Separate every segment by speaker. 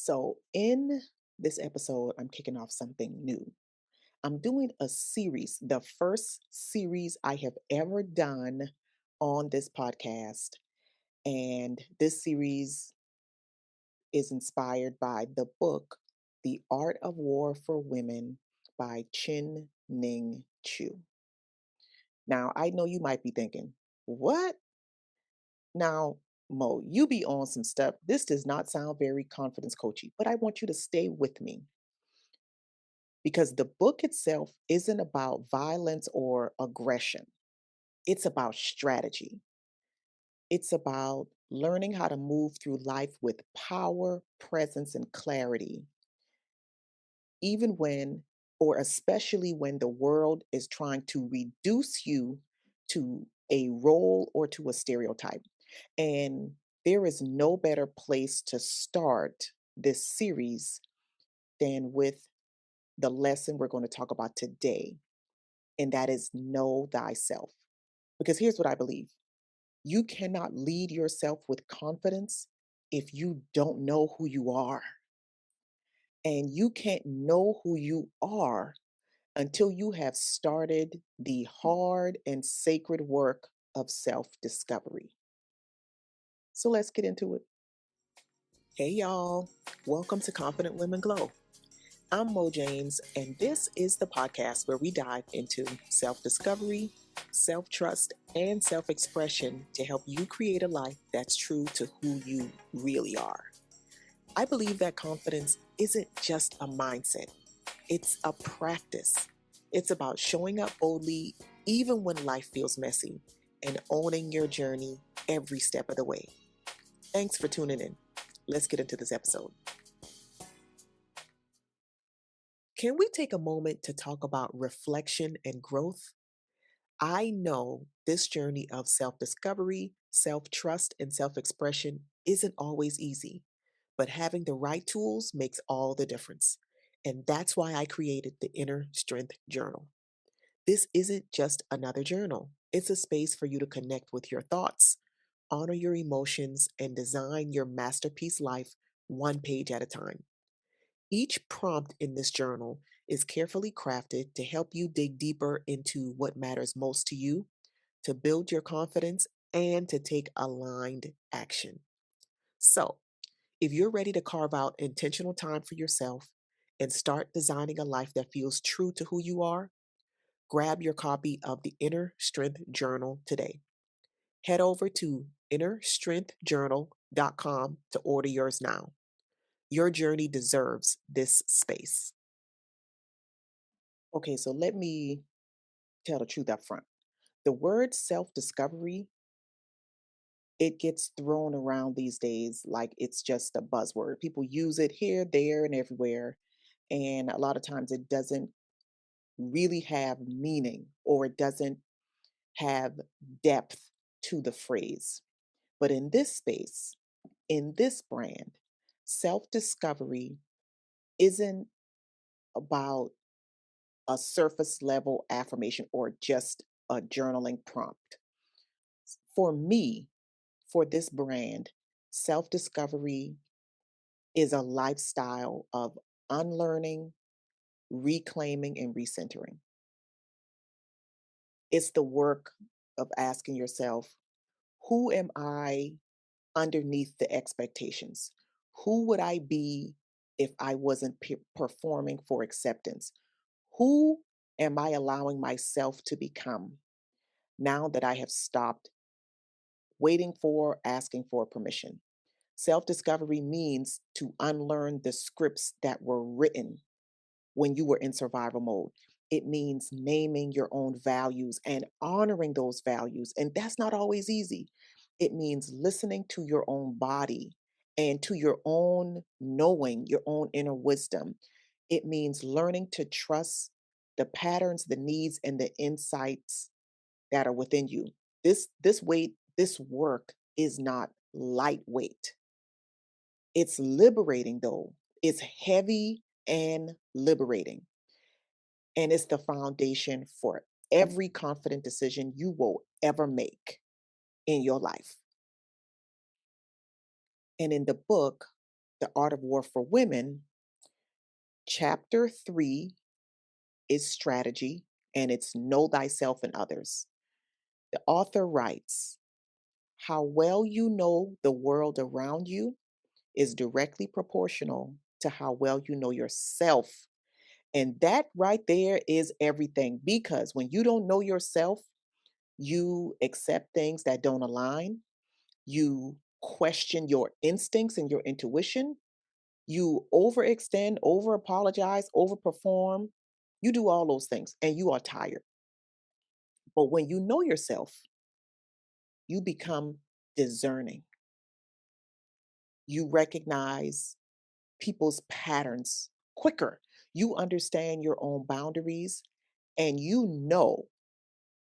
Speaker 1: So, in this episode, I'm kicking off something new. I'm doing a series, the first series I have ever done on this podcast. And this series is inspired by the book, The Art of War for Women by Chin Ning Chu. Now, I know you might be thinking, what? Now, Mo, you be on some stuff. This does not sound very confidence coachy, but I want you to stay with me because the book itself isn't about violence or aggression. It's about strategy. It's about learning how to move through life with power, presence, and clarity, even when, or especially when the world is trying to reduce you to a role or to a stereotype. And there is no better place to start this series than with the lesson we're going to talk about today, and that is know thyself. Because here's what I believe: you cannot lead yourself with confidence if you don't know who you are. And you can't know who you are until you have started the hard and sacred work of self discovery. So let's get into it. Hey, y'all. Welcome to Confident Women Glow. I'm Mo James, and this is the podcast where we dive into self discovery, self trust, and self expression to help you create a life that's true to who you really are. I believe that confidence isn't just a mindset, it's a practice. It's about showing up boldly even when life feels messy and owning your journey every step of the way. Thanks for tuning in. Let's get into this episode. Can we take a moment to talk about reflection and growth? I know this journey of self discovery, self trust, and self expression isn't always easy, but having the right tools makes all the difference. And that's why I created the Inner Strength Journal. This isn't just another journal, it's a space for you to connect with your thoughts, honor your emotions, and design your masterpiece life one page at a time. Each prompt in this journal is carefully crafted to help you dig deeper into what matters most to you, to build your confidence, and to take aligned action. So, if you're ready to carve out intentional time for yourself and start designing a life that feels true to who you are, grab your copy of the Inner Strength Journal today. Head over to innerstrengthjournal.com to order yours now. Your journey deserves this space. Okay, so let me tell the truth up front. The word self discovery, it gets thrown around these days like it's just a buzzword. People use it here, there, and everywhere. And a lot of times it doesn't really have meaning or it doesn't have depth to the phrase. But in this space, in this brand, self discovery isn't about a surface level affirmation or just a journaling prompt. For me, for this brand, self discovery is a lifestyle of unlearning, reclaiming, and recentering. It's the work of asking yourself, who am I underneath the expectations? Who would I be if I wasn't performing for acceptance? Who am I allowing myself to become now that I have stopped waiting for, asking for permission? Self discovery means to unlearn the scripts that were written when you were in survival mode. It means naming your own values and honoring those values. And that's not always easy. It means listening to your own body and to your own knowing, your own inner wisdom. It means learning to trust the patterns, the needs, and the insights that are within you. This work is not lightweight. It's liberating though. It's heavy and liberating. And it's the foundation for every confident decision you will ever make in your life. And in the book, The Art of War for Women, chapter 3 is strategy, and it's know thyself and others. The author writes, how well you know the world around you is directly proportional to how well you know yourself. And that right there is everything, because when you don't know yourself, you accept things that don't align, you question your instincts and your intuition, you overextend, over apologize, overperform. You do all those things and you are tired. But when you know yourself, you become discerning. You recognize people's patterns quicker. You understand your own boundaries and you know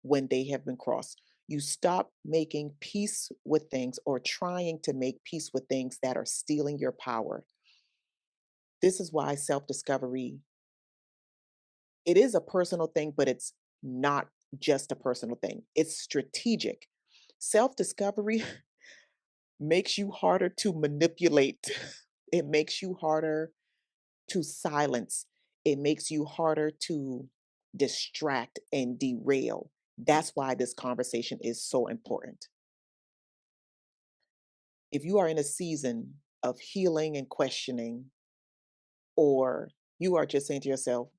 Speaker 1: when they have been crossed. You stop making peace with things or trying to make peace with things that are stealing your power. This is why self-discovery, it is a personal thing, but it's not just a personal thing. It's strategic. Self-discovery makes you harder to manipulate. It makes you harder to silence. It makes you harder to distract and derail. That's why this conversation is so important. If you are in a season of healing and questioning, or you are just saying to yourself,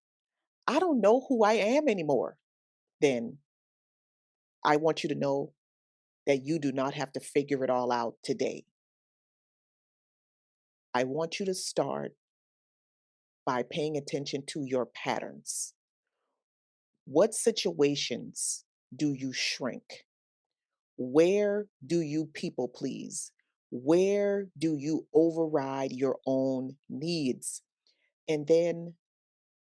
Speaker 1: I don't know who I am anymore, then I want you to know that you do not have to figure it all out today. I want you to start by paying attention to your patterns. What situations do you shrink? Where do you people please? Where do you override your own needs? And then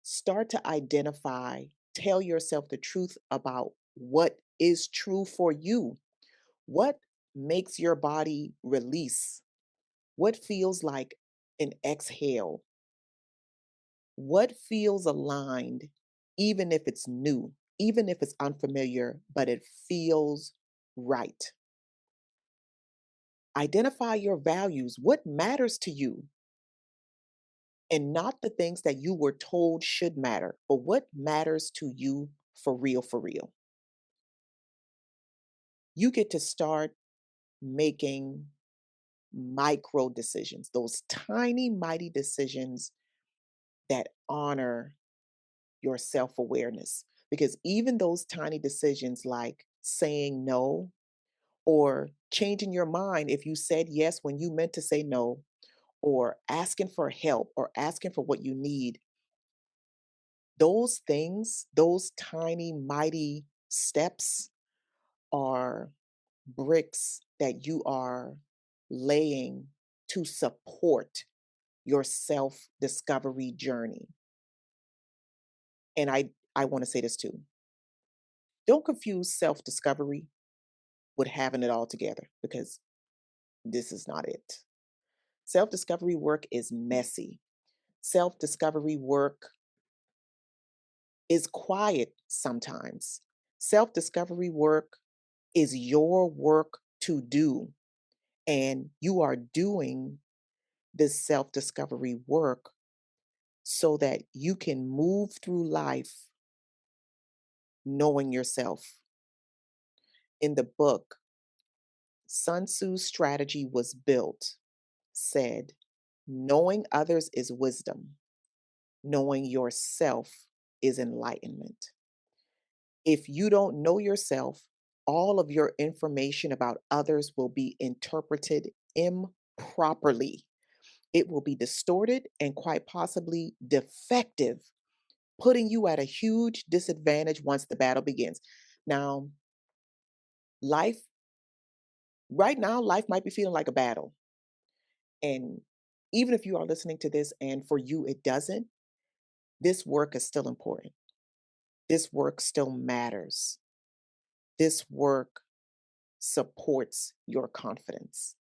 Speaker 1: start to identify, tell yourself the truth about what is true for you. What makes your body release? What feels like an exhale? What feels aligned, even if it's new, even if it's unfamiliar, but it feels right? Identify your values. What matters to you? And not the things that you were told should matter, but what matters to you for real, for real. You get to start making micro decisions, those tiny, mighty decisions that honor your self awareness. Because even those tiny decisions like saying no or changing your mind if you said yes when you meant to say no, or asking for help or asking for what you need, those things, those tiny, mighty steps are bricks that you are laying to support your self discovery journey. And I want to say this too. Don't confuse self discovery with having it all together, because this is not it. Self discovery work is messy. Self discovery work is quiet sometimes. Self discovery work is your work to do. And you are doing this self discovery work so that you can move through life knowing yourself. In the book, Sun Tzu's strategy was built, said, knowing others is wisdom, knowing yourself is enlightenment. If you don't know yourself, all of your information about others will be interpreted improperly. It will be distorted and quite possibly defective, putting you at a huge disadvantage once the battle begins. Now, life, right now, life might be feeling like a battle. And even if you are listening to this and for you it doesn't, this work is still important. This work still matters. This work supports your confidence.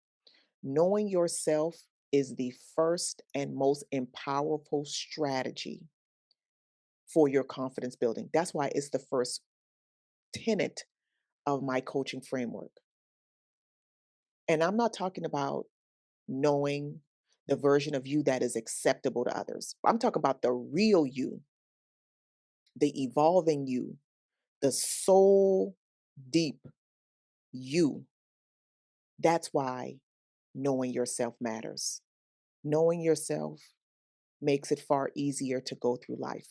Speaker 1: Knowing yourself is the first and most powerful strategy for your confidence building. That's why it's the first tenet of my coaching framework. And I'm not talking about knowing, the version of you that is acceptable to others. I'm talking about the real you, the evolving you, the soul deep you. That's why knowing yourself matters. Knowing yourself makes it far easier to go through life.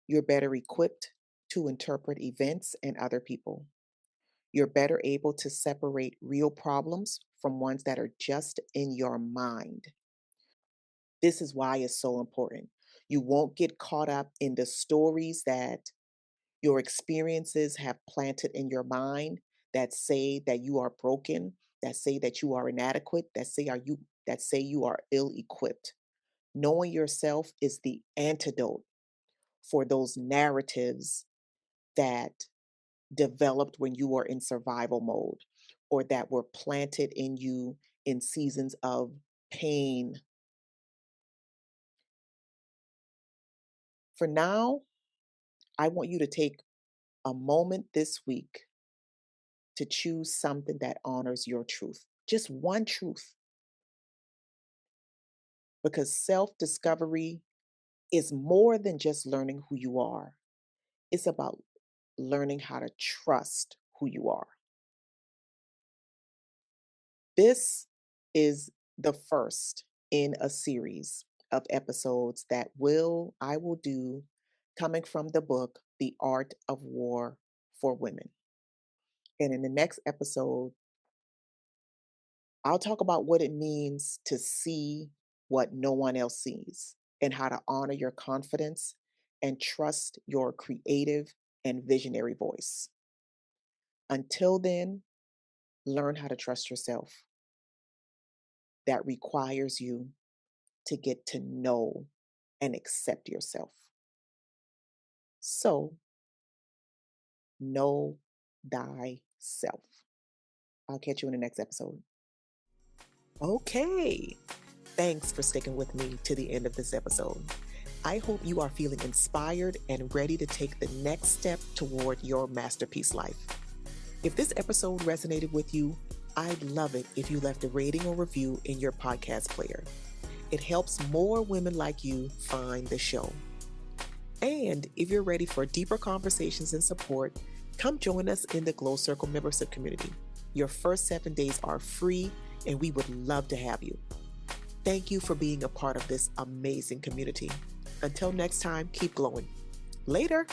Speaker 1: You're better equipped to interpret events and other people. You're better able to separate real problems from ones that are just in your mind. This is why it's so important. You won't get caught up in the stories that your experiences have planted in your mind that say that you are broken, that say that you are inadequate, that say you are ill-equipped. Knowing yourself is the antidote for those narratives that developed when you were in survival mode or that were planted in you in seasons of pain. For now, I want you to take a moment this week to choose something that honors your truth. Just one truth, because self discovery is more than just learning who you are, it's about learning how to trust who you are. This is the first in a series of episodes that I will do coming from the book, The Art of War for Women. And in the next episode, I'll talk about what it means to see what no one else sees and how to honor your confidence and trust your creative and visionary voice. Until then, learn how to trust yourself. That requires you to get to know and accept yourself. So, know thyself. I'll catch you in the next episode. Okay. Thanks for sticking with me to the end of this episode. I hope you are feeling inspired and ready to take the next step toward your masterpiece life. If this episode resonated with you, I'd love it if you left a rating or review in your podcast player. It helps more women like you find the show. And if you're ready for deeper conversations and support, come join us in the Glow Circle membership community. Your first 7 days are free, and we would love to have you. Thank you for being a part of this amazing community. Until next time, keep glowing. Later.